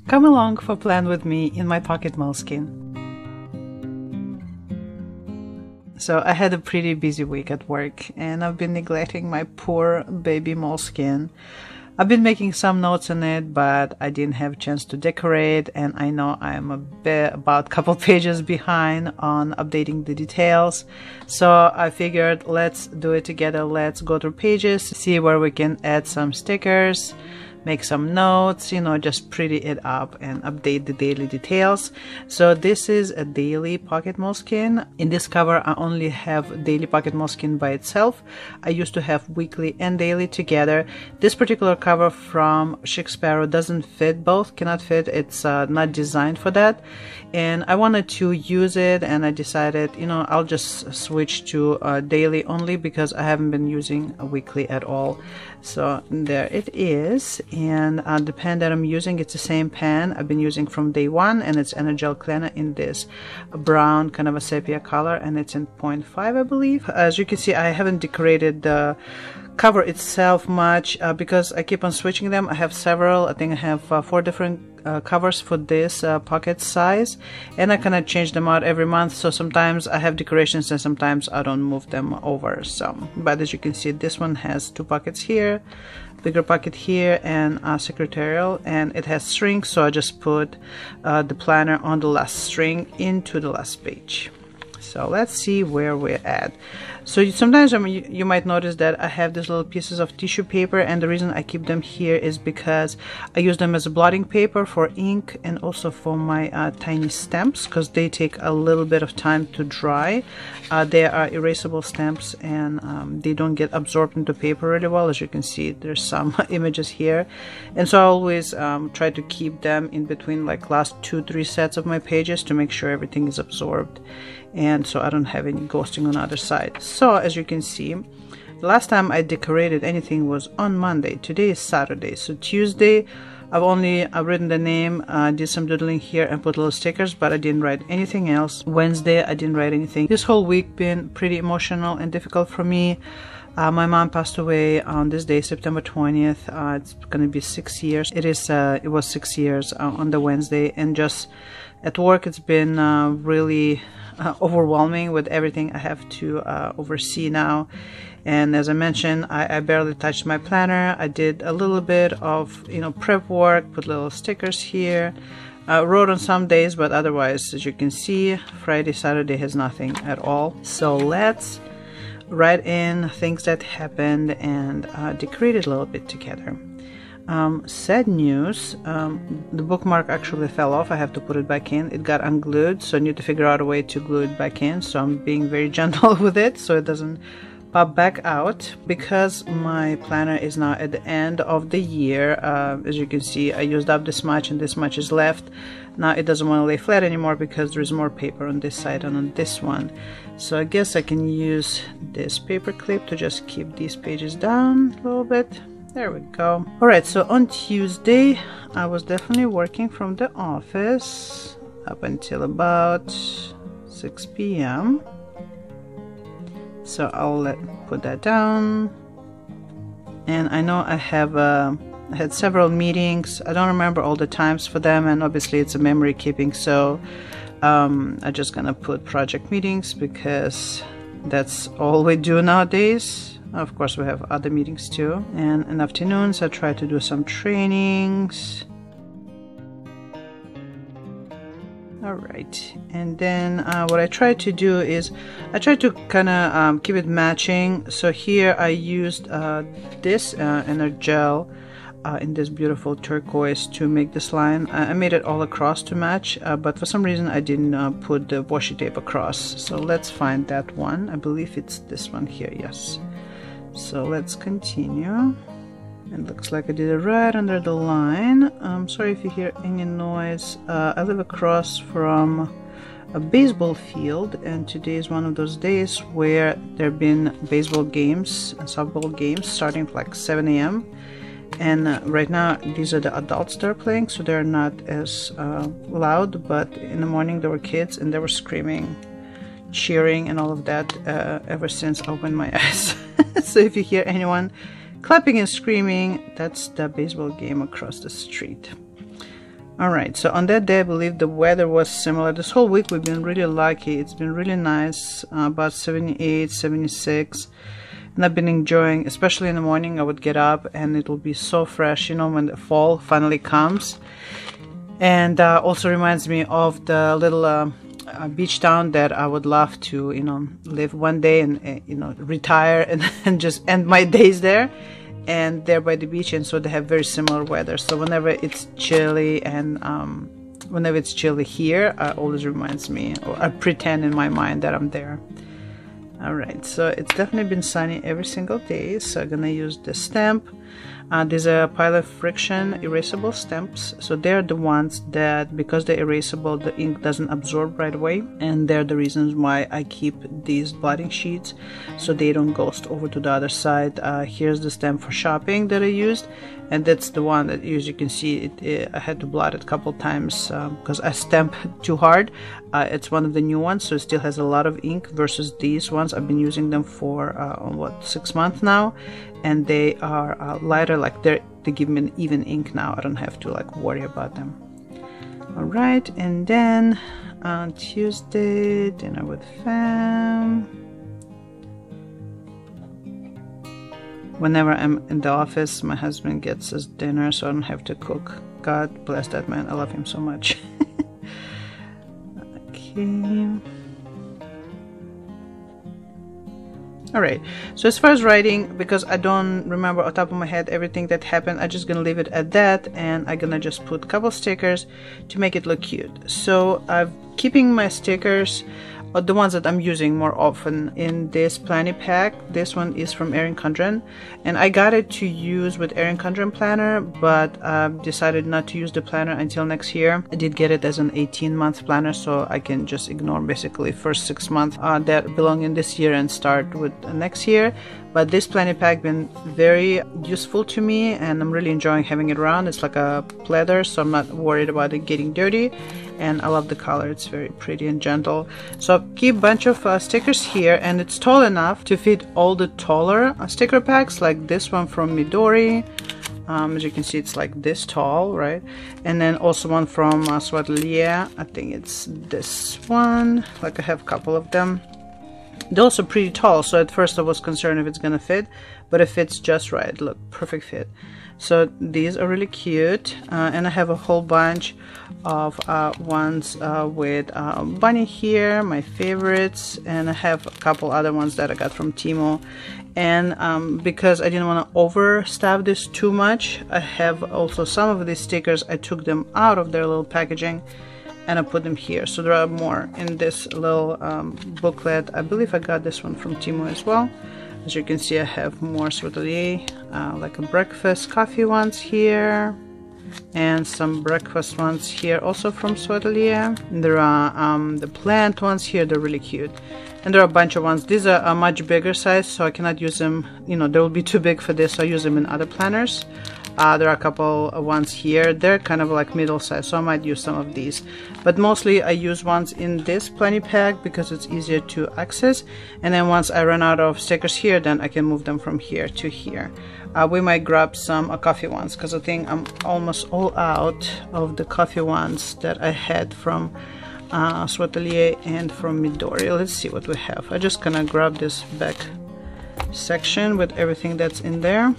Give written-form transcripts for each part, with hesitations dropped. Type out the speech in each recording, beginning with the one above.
Come along for plan with me in my pocket Moleskine. So I had a pretty busy week at work and I've been neglecting my poor baby Moleskine. I've been making some notes on it, but I didn't have a chance to decorate, and I know I'm about a couple pages behind on updating the details. So I figured let's do it together. Let's go through pages, see where we can add some stickers, make some notes, you know, just pretty it up and update the daily details. So this is a daily pocket Moleskine. In this cover I only have daily pocket Moleskine by itself. I used to have weekly and daily together. This particular cover from Chic Sparrow doesn't fit, both cannot fit. It's not designed for that, and I wanted to use it, and I decided, you know, I'll just switch to daily only because I haven't been using a weekly at all. So there it is, and the pen that I'm using, it's the same pen I've been using from day one, and it's ENERGEL Clena in this brown kind of a sepia color, and it's in 0.5 I believe. As you can see, I haven't decorated the cover itself much because I keep on switching them. I have several. I think I have 4 different covers for this pocket size, and I kind of change them out every month. So sometimes I have decorations and sometimes I don't move them over. So, but as you can see, this one has 2 pockets here, bigger pocket here, and secretarial, and it has strings. So I just put the planner on the last string into the last page. So let's see where we're at. So sometimes you might notice that I have these little pieces of tissue paper, and the reason I keep them here is because I use them as a blotting paper for ink and also for my tiny stamps, because they take a little bit of time to dry. They are erasable stamps, and they don't get absorbed into paper really well. As you can see, there's some images here, and so I always try to keep them in between like last 2-3 sets of my pages to make sure everything is absorbed, and so I don't have any ghosting on the other side. So as you can see, the last time I decorated anything was on Monday. Today is Saturday, so Tuesday I've written the name, did some doodling here and put little stickers, but I didn't write anything else. Wednesday I didn't write anything. This whole week been pretty emotional and difficult for me. My mom passed away on this day, September 20th. It's gonna be 6 years. It was 6 years on the Wednesday, and just at work it's been really overwhelming with everything I have to oversee now. And as I mentioned, I barely touched my planner. I did a little bit of, you know, prep work, put little stickers here, wrote on some days, but otherwise, as you can see, Friday, Saturday has nothing at all. So let's write in things that happened and decorate it a little bit together. Sad news, the bookmark actually fell off. I have to put it back in. It got unglued, so I need to figure out a way to glue it back in. So I'm being very gentle with it so it doesn't pop back out. Because my planner is now at the end of the year, as you can see, I used up this much and this much is left. Now it doesn't want to lay flat anymore because there's more paper on this side and on this one. So I guess I can use this paper clip to just keep these pages down a little bit. There we go. Alright, so on Tuesday I was definitely working from the office up until about 6 p.m. So I'll put that down. And I know I had several meetings. I don't remember all the times for them, and obviously it's a memory keeping, so I'm just gonna put project meetings because that's all we do nowadays. Of course we have other meetings too, and in afternoons I try to do some trainings. Alright, and then what I try to do is I try to kind of keep it matching. So here I used this ENERGEL in this beautiful turquoise to make this line. I made it all across to match, but for some reason I didn't put the washi tape across. So let's find that one. I believe it's this one here, yes. So let's continue. It looks like I did it right under the line. I'm sorry if you hear any noise. I live across from a baseball field, and today is one of those days where there have been baseball games and softball games starting at like 7 a.m. And right now these are the adults that are playing, so they're not as loud, but in the morning there were kids and they were screaming, cheering and all of that ever since I opened my eyes. So if you hear anyone clapping and screaming, that's the baseball game across the street. Alright, so on that day I believe the weather was similar. This whole week we've been really lucky. It's been really nice, about 78, 76. And I've been enjoying, especially in the morning, I would get up and it will be so fresh, you know, when the fall finally comes. And also reminds me of the little beach town that I would love to, you know, live one day and, you know, retire and just end my days there. And they're by the beach, and so they have very similar weather. So whenever it's chilly and whenever it's chilly here, it always reminds me, or I pretend in my mind that I'm there. Alright, so it's definitely been sunny every single day, so I'm gonna use the stamp. These are pile of Frixion erasable stamps, so they're the ones that, because they're erasable, the ink doesn't absorb right away, and they're the reasons why I keep these blotting sheets so they don't ghost over to the other side. Here's the stamp for shopping that I used, and that's the one that, as you can see, I had to blot it a couple times because I stamped too hard. It's one of the new ones, so it still has a lot of ink versus these ones. I've been using them for what, 6 months now, and they are lighter, like they give me an even ink now. I don't have to like worry about them. All right, and then on Tuesday, dinner with fam. Whenever I'm in the office, my husband gets us dinner, so I don't have to cook. God bless that man. I love him so much. Okay. Alright, so as far as writing, because I don't remember off the top of my head everything that happened, I'm just gonna leave it at that, and I'm gonna just put a couple stickers to make it look cute. So I'm keeping my stickers, the ones that I'm using more often, in this planner pack. This one is from Erin Condren, and I got it to use with Erin Condren planner, but decided not to use the planner until next year. I did get it as an 18-month planner, so I can just ignore basically first 6 months that belong in this year and start with next year. But this planner pack been very useful to me, and I'm really enjoying having it around. It's like a pleather, so I'm not worried about it getting dirty, and I love the color. It's very pretty and gentle. So I'll keep a bunch of stickers here, and it's tall enough to fit all the taller sticker packs, like this one from Midori. As you can see, it's like this tall, right? And then also one from Suatelier. I think it's this one. Like I have a couple of them. They're also pretty tall, so at first I was concerned if it's gonna fit, but it fits just right. Look, perfect fit. So these are really cute, and I have a whole bunch of ones with bunny here, my favorites, and I have a couple other ones that I got from Timo. And because I didn't want to overstuff this too much, I have also some of these stickers, I took them out of their little packaging and I put them here. So there are more in this little booklet. I believe I got this one from Timo as well. As you can see, I have more Suatelier, like a breakfast coffee ones here, and some breakfast ones here also from Suatelier. There are the plant ones here, they're really cute. And there are a bunch of ones. These are a much bigger size, so I cannot use them, you know, they will be too big for this, so I use them in other planners. There are a couple of ones here. They're kind of like middle size, so I might use some of these. But mostly I use ones in this planner pack because it's easier to access. And then once I run out of stickers here, then I can move them from here to here. We might grab some coffee ones, because I think I'm almost all out of the coffee ones that I had from Suatelier and from Midori. Let's see what we have. I'm just gonna grab this back section with everything that's in there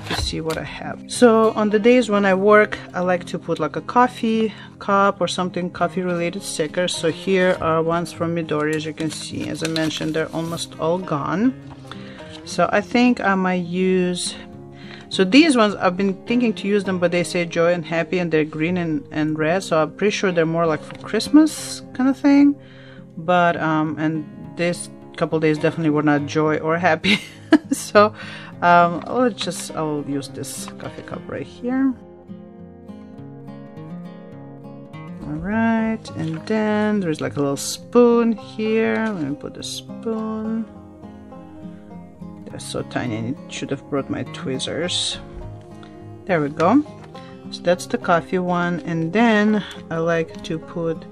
to see what I have. So on the days when I work, I like to put like a coffee cup or something coffee related stickers. So here are ones from Midori. As you can see, as I mentioned, they're almost all gone. So I think I might use, so these ones I've been thinking to use them, but they say joy and happy, and they're green and red, so I'm pretty sure they're more like for Christmas kind of thing. But and this couple days definitely were not joy or happy. So I'll use this coffee cup right here. Alright, and then there's like a little spoon here. Let me put the spoon. They're so tiny, I should have brought my tweezers. There we go. So that's the coffee one, and then I like to put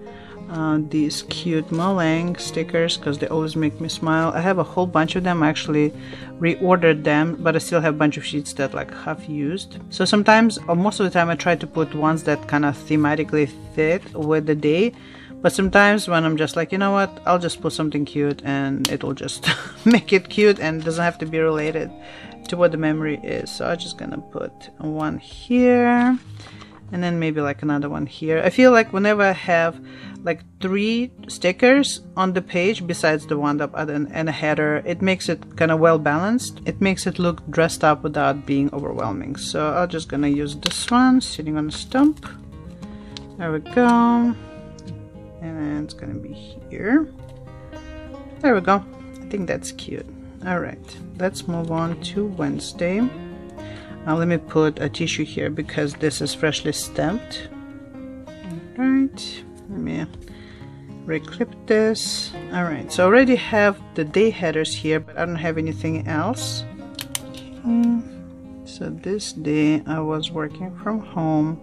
these cute Molang stickers because they always make me smile. I have a whole bunch of them. I actually reordered them, but I still have a bunch of sheets that like half used. So sometimes, or most of the time, I try to put ones that kind of thematically fit with the day. But sometimes when I'm just like, you know what, I'll just put something cute and it'll just make it cute and it doesn't have to be related to what the memory is. So I'm just gonna put one here and then maybe like another one here. I feel like whenever I have like 3 stickers on the page besides the one up and a header, it makes it kind of well balanced. It makes it look dressed up without being overwhelming. So I'm just gonna use this one sitting on a stump. There we go. And then it's gonna be here. There we go. I think that's cute. All right, let's move on to Wednesday. Now let me put a tissue here because this is freshly stamped. All right, let me reclip this. All right, so I already have the day headers here, but I don't have anything else. Okay. So this day I was working from home.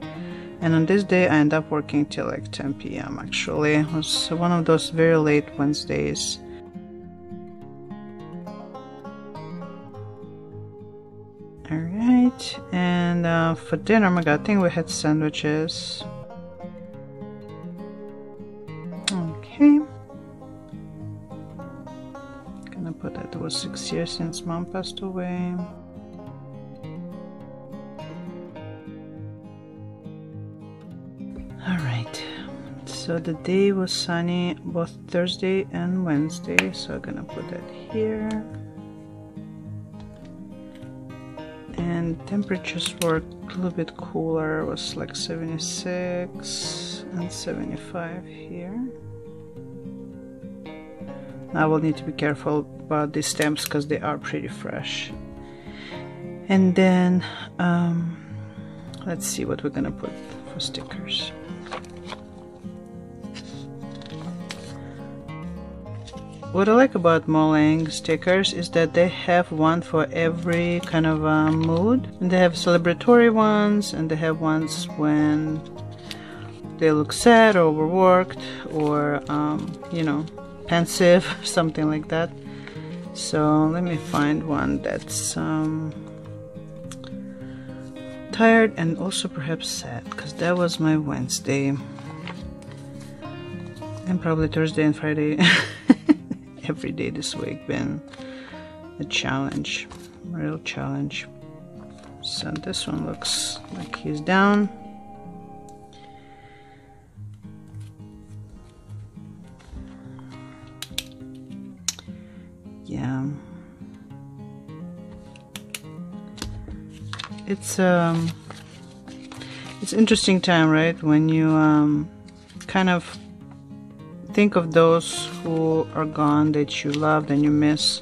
And on this day I end up working till like 10 p.m. actually. It was one of those very late Wednesdays. Alright, and for dinner, oh my god, I think we had sandwiches. Okay. Gonna put that it was 6 years since mom passed away. Alright, so the day was sunny both Thursday and Wednesday, so I'm gonna put that here. And temperatures were a little bit cooler, it was like 76 and 75 here. Now I will need to be careful about these stamps because they are pretty fresh. And then let's see what we're gonna put for stickers. What I like about Molang stickers is that they have one for every kind of mood. And they have celebratory ones, and they have ones when they look sad or overworked or, you know, pensive, something like that. So let me find one that's tired and also perhaps sad, because that was my Wednesday. And probably Thursday and Friday. Every day this week been a challenge, a real challenge. So this one looks like he's down. Yeah, it's interesting time, right? When you kind of think of those who are gone that you loved and you miss,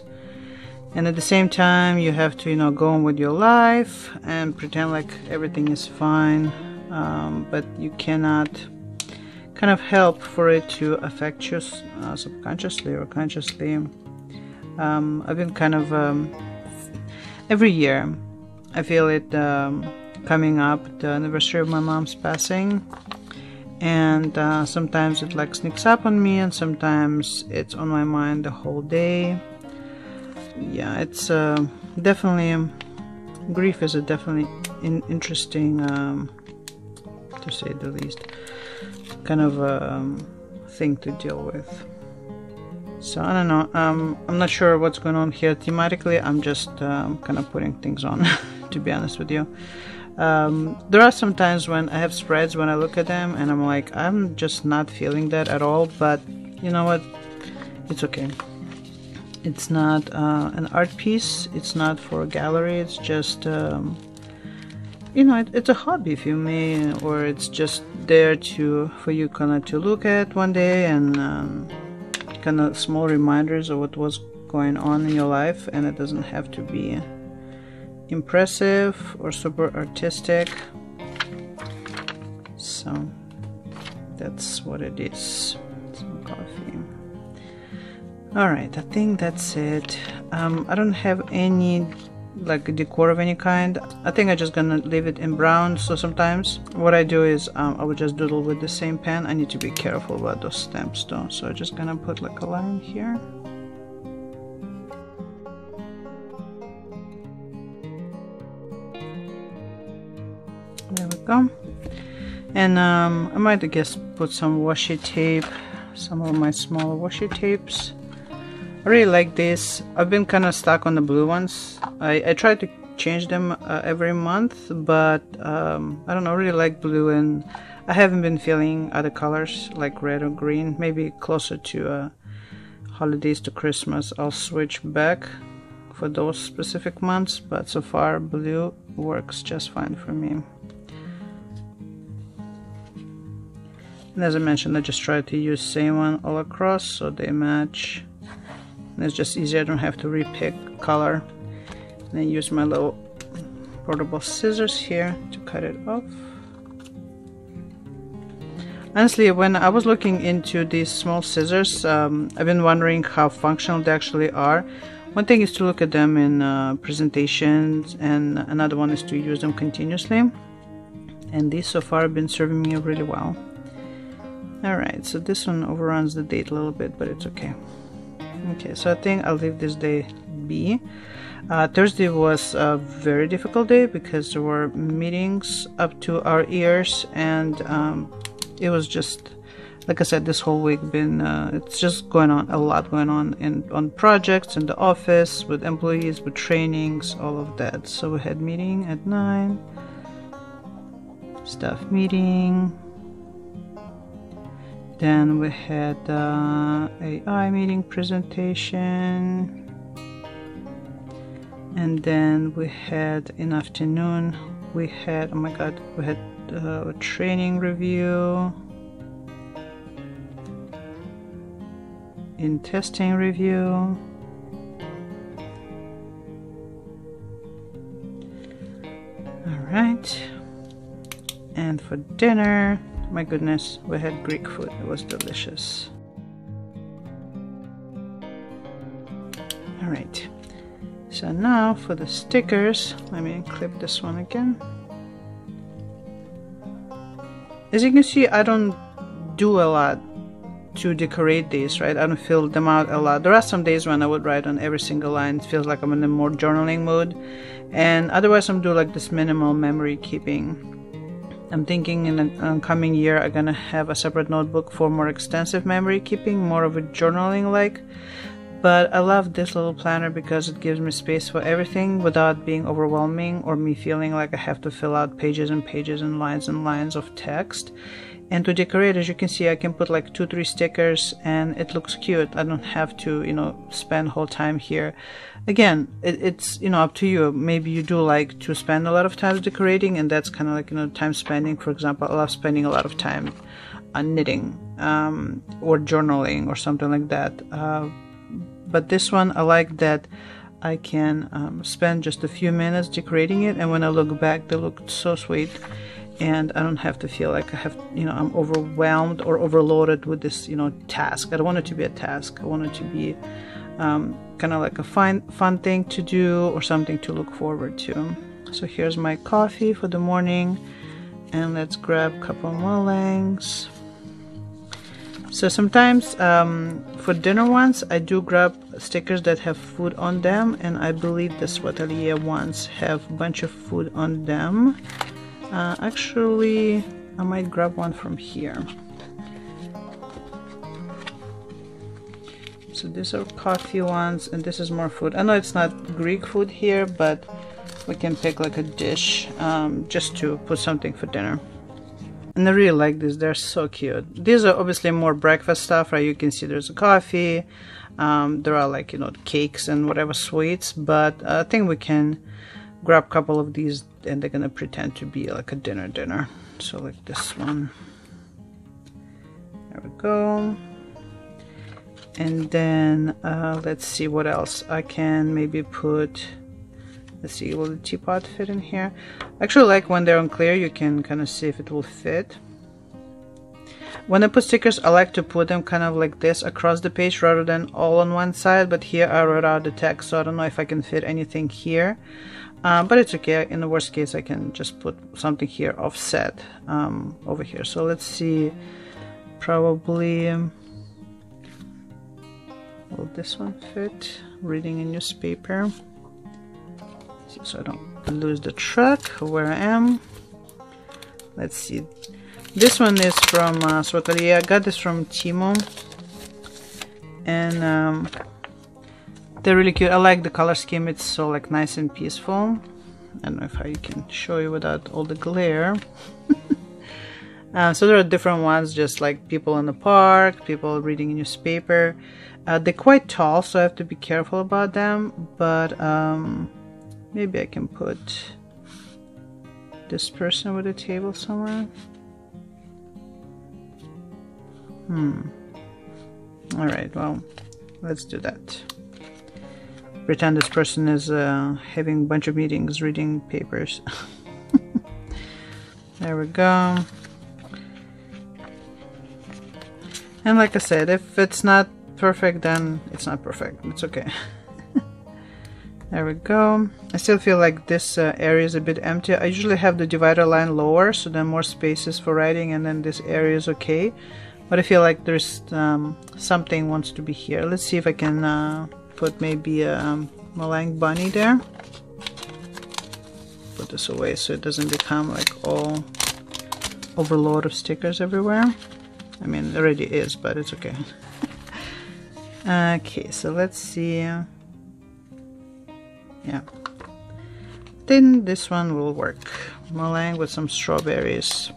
and at the same time you have to, you know, go on with your life and pretend like everything is fine, but you cannot kind of help for it to affect you subconsciously or consciously. I've been kind of every year I feel it coming up, the anniversary of my mom's passing. And sometimes it like sneaks up on me, and sometimes it's on my mind the whole day. Yeah, it's definitely, grief is a definitely interesting, to say the least, kind of thing to deal with. So I don't know, I'm not sure what's going on here thematically. I'm just kind of putting things on, to be honest with you. There are some times when I have spreads when I look at them and I'm like, I'm just not feeling that at all, but you know what, it's okay. It's not an art piece, it's not for a gallery, it's just you know, it's a hobby, if you may, or it's just there for you kind of to look at one day and kind of small reminders of what was going on in your life, and it doesn't have to be impressive or super artistic. So that's what it is. Some coffee. All right, I think that's it. I don't have any like a decor of any kind. I think I'm just gonna leave it in brown. So sometimes what I do is I would just doodle with the same pen. I need to be careful about those stamps though, so I'm just gonna put like a line here. There we go. And I might, I guess, put some washi tape, some of my smaller washi tapes. I really like this. I've been kind of stuck on the blue ones. I try to change them every month, but I don't know, I really like blue, and I haven't been feeling other colors like red or green. Maybe closer to holidays to Christmas I'll switch back for those specific months, but so far blue works just fine for me. And as I mentioned, I just try to use same one all across so they match. And it's just easier, I don't have to repick color. And then use my little portable scissors here to cut it off. Honestly, when I was looking into these small scissors, I've been wondering how functional they actually are. One thing is to look at them in presentations, and another one is to use them continuously. And these so far have been serving me really well. Alright, so this one overruns the date a little bit, but it's okay. Okay, so I think I'll leave this day be. Thursday was a very difficult day because there were meetings up to our ears, and it was just, like I said, this whole week been it's just going on, a lot going on on projects in the office, with employees, with trainings, all of that. So we had meeting at 9, staff meeting. Then we had AI meeting presentation, and then we had in afternoon we had, oh my god, we had a training review, in testing review, all right, and for dinner, my goodness, we had Greek food. It was delicious. Alright, so now for the stickers, let me clip this one again. As you can see, I don't do a lot to decorate these, right? I don't fill them out a lot. There are some days when I would write on every single line. It feels like I'm in a more journaling mood. And otherwise I'm doing like this minimal memory keeping. I'm thinking in the coming year I'm gonna have a separate notebook for more extensive memory keeping, more of a journaling like. But I love this little planner because it gives me space for everything without being overwhelming or me feeling like I have to fill out pages and pages and lines of text. And to decorate, as you can see, I can put like 2-3 stickers and it looks cute. I don't have to, you know, spend whole time here. Again, it's, you know, up to you. Maybe you do like to spend a lot of time decorating, and that's kind of like, you know, time spending. For example, I love spending a lot of time on knitting or journaling or something like that. But this one, I like that I can spend just a few minutes decorating it, and when I look back, they look so sweet. And I don't have to feel like I have, you know, I'm overwhelmed or overloaded with this, you know, task. I don't want it to be a task. I want it to be kind of like a fun thing to do or something to look forward to. So here's my coffee for the morning, and let's grab a couple more Molangs. So sometimes for dinner ones, I do grab stickers that have food on them, and I believe the Suatelier ones have a bunch of food on them. Actually, I might grab one from here. So these are coffee ones, and this is more food. I know it's not Greek food here, but we can pick like a dish just to put something for dinner. And I really like these, they're so cute. These are obviously more breakfast stuff, right? You can see there's a coffee, there are like, you know, cakes and whatever sweets, but I think we can grab a couple of these and they're gonna pretend to be like a dinner. So like this one. There we go. And then let's see what else I can maybe put. Let's see, will the teapot fit in here? I actually like when they're unclear, you can kind of see if it will fit. When I put stickers, I like to put them kind of like this across the page rather than all on one side, but here I wrote out the text, so I don't know if I can fit anything here. But it's okay. In the worst case, I can just put something here offset over here. So let's see, probably will this one fit? Reading a newspaper, so I don't lose the track of where I am. Let's see, this one is from Suatelier. I got this from Timo, and they're really cute. I like the color scheme. It's so like nice and peaceful. I don't know if I can show you without all the glare. So there are different ones, just like people in the park, people reading a newspaper. They're quite tall, so I have to be careful about them, but maybe I can put this person with a table somewhere. Alright, well, let's do that. Pretend this person is having a bunch of meetings, reading papers. There we go. And like I said, if it's not perfect, then it's not perfect. It's okay. There we go. I still feel like this area is a bit empty. I usually have the divider line lower, so then more spaces for writing, and then this area is okay. But I feel like there's something wants to be here. Let's see if I can put maybe a Molang bunny there. Put this away so it doesn't become like all overload of stickers everywhere. I mean, it already is, but it's okay. Okay, so let's see. Yeah, then this one will work. Molang with some strawberries.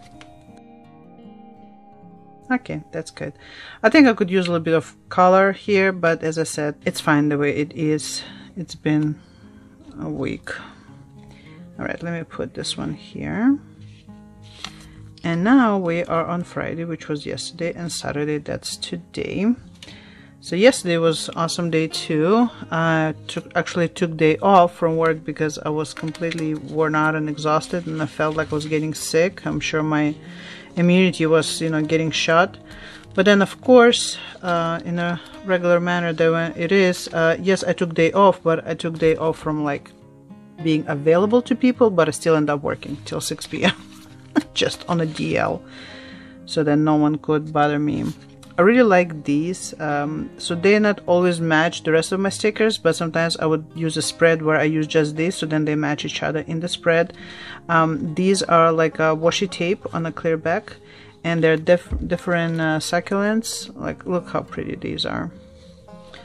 Okay, that's good. I think I could use a little bit of color here, but as I said, it's fine the way it is. It's been a week. All right, let me put this one here. And now we are on Friday, which was yesterday, and Saturday, that's today. So yesterday was awesome day too. I actually took day off from work because I was completely worn out and exhausted, and I felt like I was getting sick. I'm sure my immunity was, you know, getting shot. But then of course, in a regular manner that when it is, yes, I took day off, but I took day off from like being available to people, but I still end up working till 6 p.m. just on a DL, so that no one could bother me. I really like these, so they not always match the rest of my stickers, but sometimes I would use a spread where I use just this, so then they match each other in the spread. These are like a washi tape on a clear back, and they're different succulents. Like, look how pretty these are.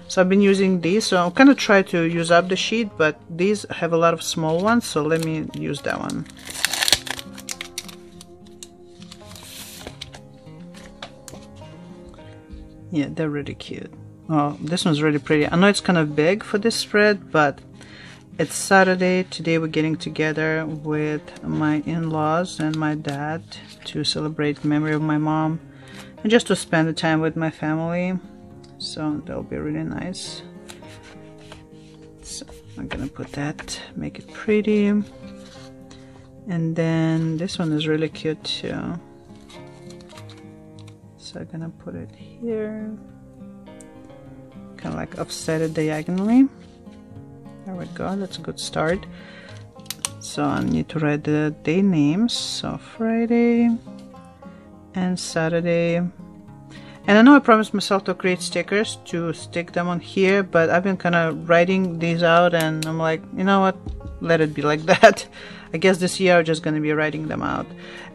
So I've been using these, so I'm kind of try to use up the sheet, but these have a lot of small ones, so let me use that one. Yeah, they're really cute. Oh, this one's really pretty. I know it's kind of big for this spread, but it's Saturday. Today we're getting together with my in-laws and my dad to celebrate the memory of my mom and just to spend the time with my family. So that'll be really nice. So I'm gonna put that, make it pretty. And then this one is really cute too. So I'm gonna put it here, kind of like offset it diagonally. There we go, that's a good start. So I need to write the day names, so Friday and Saturday. And I know I promised myself to create stickers to stick them on here, but I've been kind of writing these out and I'm like, you know what, let it be like that. I guess this year I'm just going to be writing them out.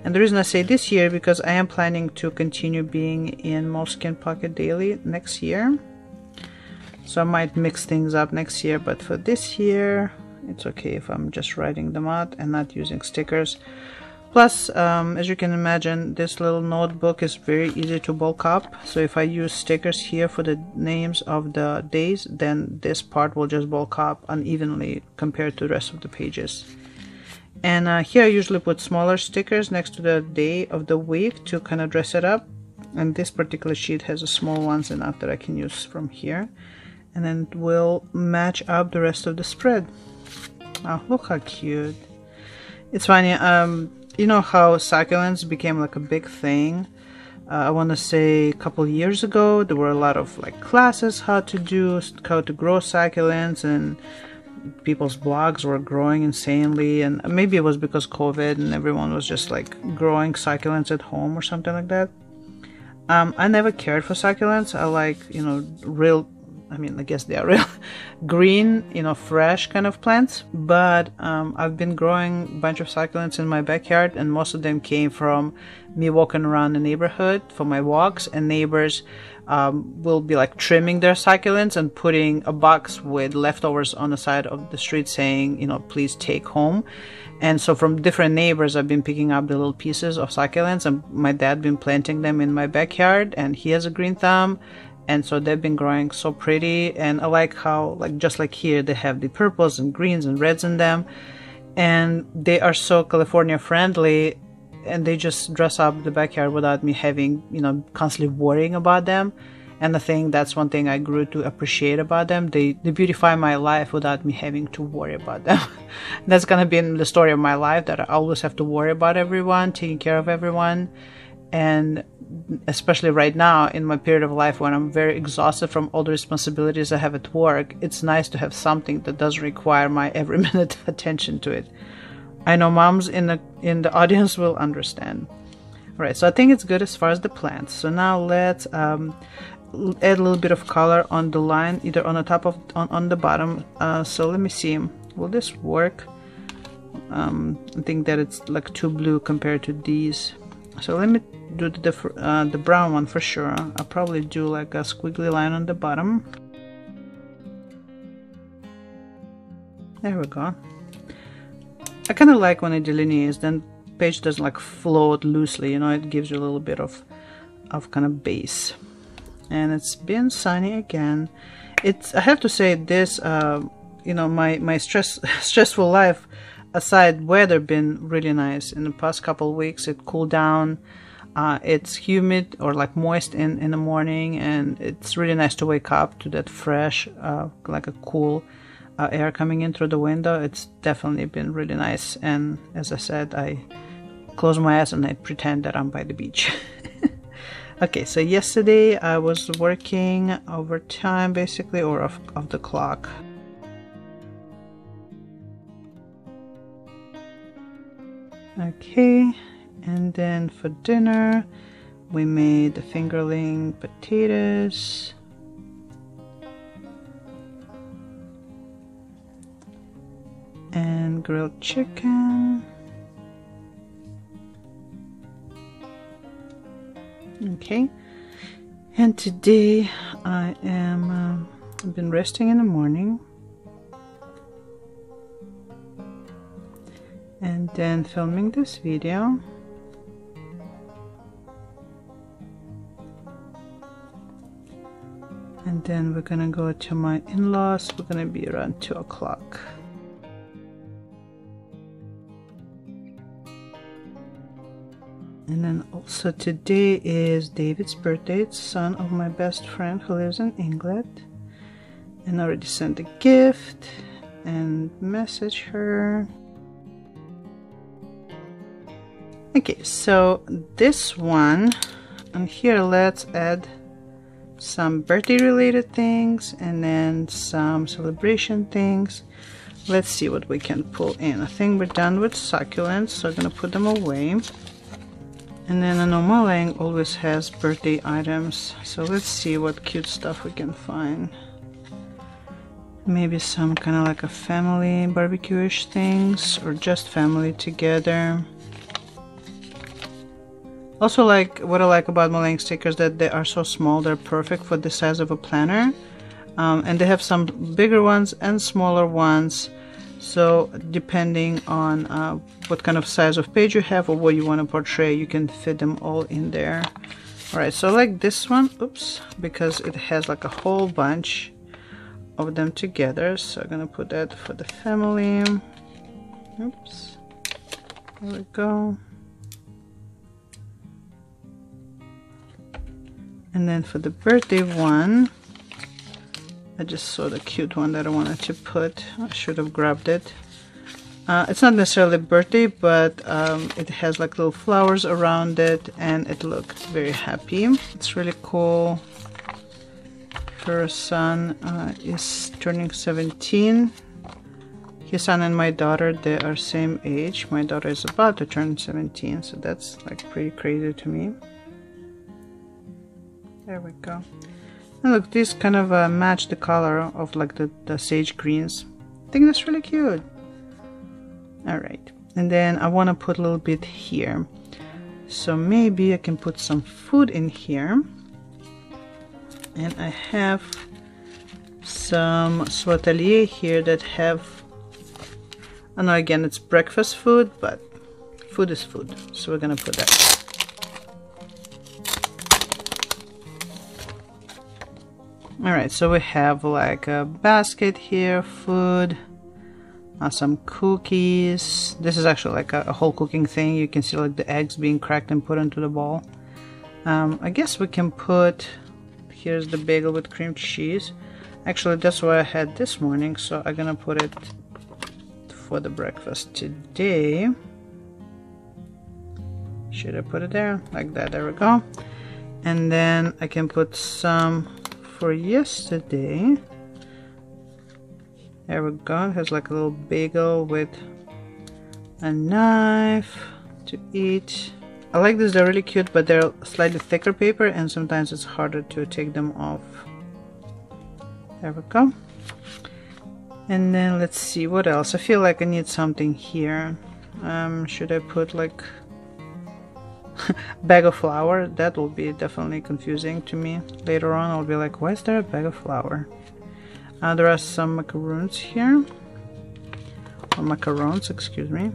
And the reason I say this year, because I am planning to continue being in Moleskine Pocket Daily next year. So I might mix things up next year, but for this year, it's okay if I'm just writing them out and not using stickers. Plus, as you can imagine, this little notebook is very easy to bulk up. So if I use stickers here for the names of the days, then this part will just bulk up unevenly compared to the rest of the pages. And here I usually put smaller stickers next to the day of the week to kind of dress it up. And this particular sheet has a small ones enough that I can use from here. And then we'll match up the rest of the spread. Oh, look how cute. It's funny, you know how succulents became like a big thing I want to say a couple years ago, there were a lot of like classes how to grow succulents, and people's blogs were growing insanely, and maybe it was because COVID and everyone was just like growing succulents at home or something like that. I never cared for succulents. I like, you know, real, I mean, I guess they are real green, you know, fresh kind of plants. But I've been growing a bunch of succulents in my backyard, and most of them came from me walking around the neighborhood for my walks, and neighbors will be like trimming their succulents and putting a box with leftovers on the side of the street saying, you know, please take home. And so from different neighbors, I've been picking up the little pieces of succulents, and my dad been planting them in my backyard, and he has a green thumb. And so they've been growing so pretty, and I like how, like, just like here, they have the purples and greens and reds in them, and they are so California friendly, and they just dress up the backyard without me having, you know, constantly worrying about them. And I think that's one thing I grew to appreciate about them. They beautify my life without me having to worry about them. That's gonna be in the story of my life, that I always have to worry about everyone, taking care of everyone. And especially right now in my period of life when I'm very exhausted from all the responsibilities I have at work, it's nice to have something that doesn't require my every minute attention to it. I know moms in the audience will understand. All right, so I think it's good as far as the plants. So now let's add a little bit of color on the line, either on the top of on the bottom. So let me see, will this work? I think that it's like too blue compared to these. So let me do the brown one for sure. I'll probably do like a squiggly line on the bottom. There we go. I kind of like when it delineates, then page doesn't like float loosely, you know, it gives you a little bit of kind of base. And it's been sunny again. I have to say this, you know, my stressful life aside, weather been really nice. In the past couple of weeks, it cooled down. It's humid or like moist in the morning, and it's really nice to wake up to that fresh, like a cool air coming in through the window. It's definitely been really nice. And as I said, I close my eyes and I pretend that I'm by the beach. Okay, so yesterday I was working overtime basically, or off the clock. Okay, and then for dinner we made the fingerling potatoes and grilled chicken. Okay, and today I am I've been resting in the morning, and then filming this video. And then we're gonna go to my in-laws. We're gonna be around 2 o'clock. And then also today is David's birthday. It's son of my best friend who lives in England. And I already sent a gift and messaged her. Okay, so this one, and here let's add some birthday related things and then some celebration things. Let's see what we can pull in. I think we're done with succulents, so I'm gonna put them away. And then I know Molang always has birthday items, so let's see what cute stuff we can find. Maybe some kind of like a family barbecue-ish things, or just family together. Also, like what I like about Molang stickers, that they are so small, they're perfect for the size of a planner. And they have some bigger ones and smaller ones. So depending on what kind of size of page you have or what you want to portray, you can fit them all in there. Alright, so I like this one, oops, because it has like a whole bunch of them together. So I'm gonna put that for the family. Oops, there we go. And then for the birthday one, I just saw the cute one that I wanted to put. I should have grabbed it. It's not necessarily birthday, but it has like little flowers around it, and it looked very happy. It's really cool. Her son is turning 17. His son and my daughter, they are same age. My daughter is about to turn 17, so that's like pretty crazy to me. There we go. And look, these kind of match the color of like the sage greens. I think that's really cute. Alright, and then I want to put a little bit here. So maybe I can put some food in here. And I have some Suatelier here that have, I know again it's breakfast food, but food is food, so we're gonna put that. Alright, so we have like a basket here, food, some cookies. This is actually like a whole cooking thing. You can see like the eggs being cracked and put into the bowl. I guess we can put, here's the bagel with cream cheese. Actually, that's what I had this morning, so I'm gonna put it for the breakfast today. Should I put it there? Like that, there we go. And then I can put some for yesterday. There we go. It has like a little bagel with a knife to eat. I like this, they're really cute, but they're slightly thicker paper and sometimes it's harder to take them off. There we go. And then let's see what else. I feel like I need something here. Should I put like bag of flour? That will be definitely confusing to me. Later on I'll be like, why is there a bag of flour? There are some macaroons here. Or macarons, excuse me.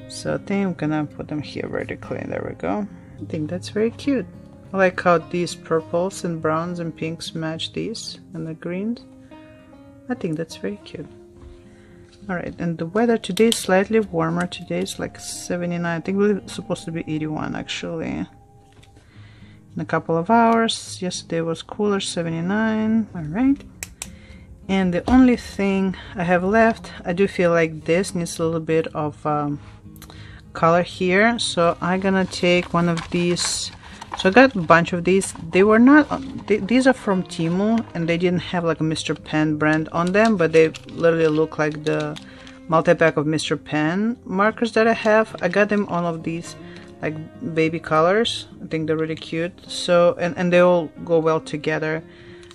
So I think I'm gonna put them here vertically. There we go. I think that's very cute. I like how these purples and browns and pinks match these and the greens. I think that's very cute. Alright, and the weather today is slightly warmer. Today is like 79. I think it's supposed to be 81 actually. In a couple of hours. Yesterday was cooler, 79. Alright. And the only thing I have left, I do feel like this needs a little bit of color here. So I'm gonna take one of these. So I got a bunch of these. They were not, these are from Temu and they didn't have like a Mr. Pen brand on them, but they literally look like the multi-pack of Mr. Pen markers that I have. I got them all of these like baby colors. I think they're really cute. So, and they all go well together.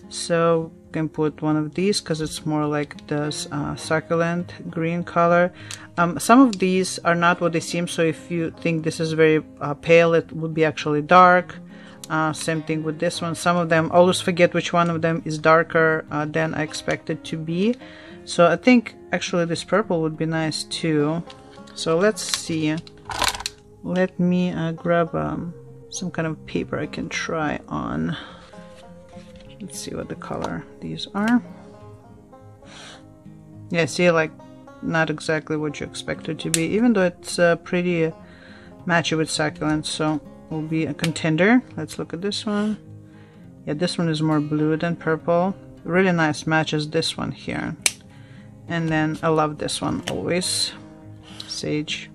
So you can put one of these because it's more like the succulent green color. Some of these are not what they seem, so if you think this is very pale, it would be actually dark. Same thing with this one. Some of them, I always forget which one of them is darker than I expect it to be. So I think actually this purple would be nice too. So let's see. Let me grab some kind of paper I can try on. Let's see what the color these are. Yeah, see, like not exactly what you expect it to be, even though it's pretty matchy with succulent, so will be a contender. Let's look at this one. Yeah, this one is more blue than purple. Really nice, matches this one here. And then I love this one always, sage.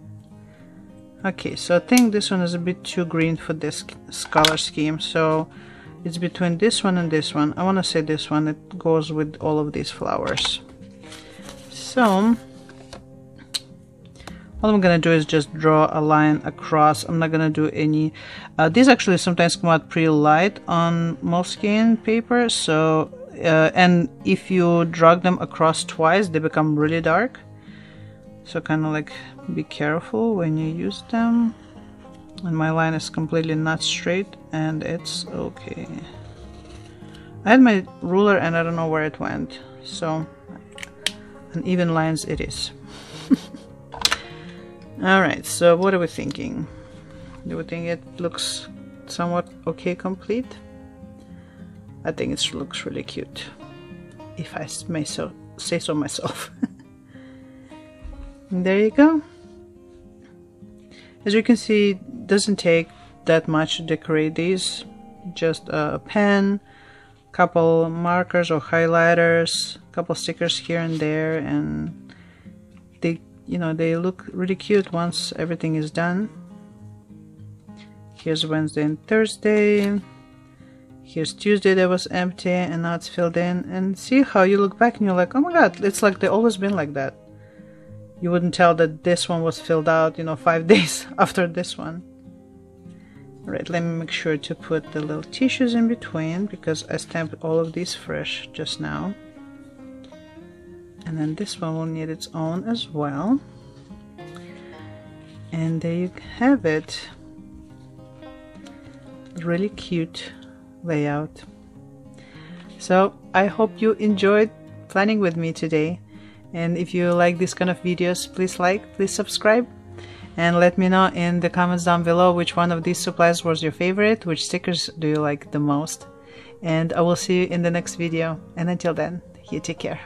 Okay, so I think this one is a bit too green for this color scheme, so it's between this one and this one. I want to say this one, it goes with all of these flowers. So all I'm gonna do is just draw a line across. I'm not gonna do any these actually sometimes come out pretty light on Moleskine paper, so and if you drag them across twice they become really dark, so kind of like be careful when you use them. And my line is completely not straight and it's okay. I had my ruler and I don't know where it went, so uneven lines it is. Alright, so what are we thinking? Do we think it looks somewhat okay complete? I think it looks really cute, if I may say so myself. And there you go. As you can see, it doesn't take that much to decorate these. Just a pen, couple markers or highlighters, couple stickers here and there, and they you know, they look really cute once everything is done. Here's Wednesday and Thursday. Here's Tuesday that was empty and now it's filled in. And see how you look back and you're like, oh my god, it's like they've always been like that. You wouldn't tell that this one was filled out, you know, 5 days after this one. Alright, let me make sure to put the little tissues in between because I stamped all of these fresh just now. And then this one will need its own as well. And there you have it. Really cute layout. So I hope you enjoyed planning with me today. And if you like this kind of videos, please like, please subscribe. And let me know in the comments down below which one of these supplies was your favorite, which stickers do you like the most. And I will see you in the next video. And until then, you take care.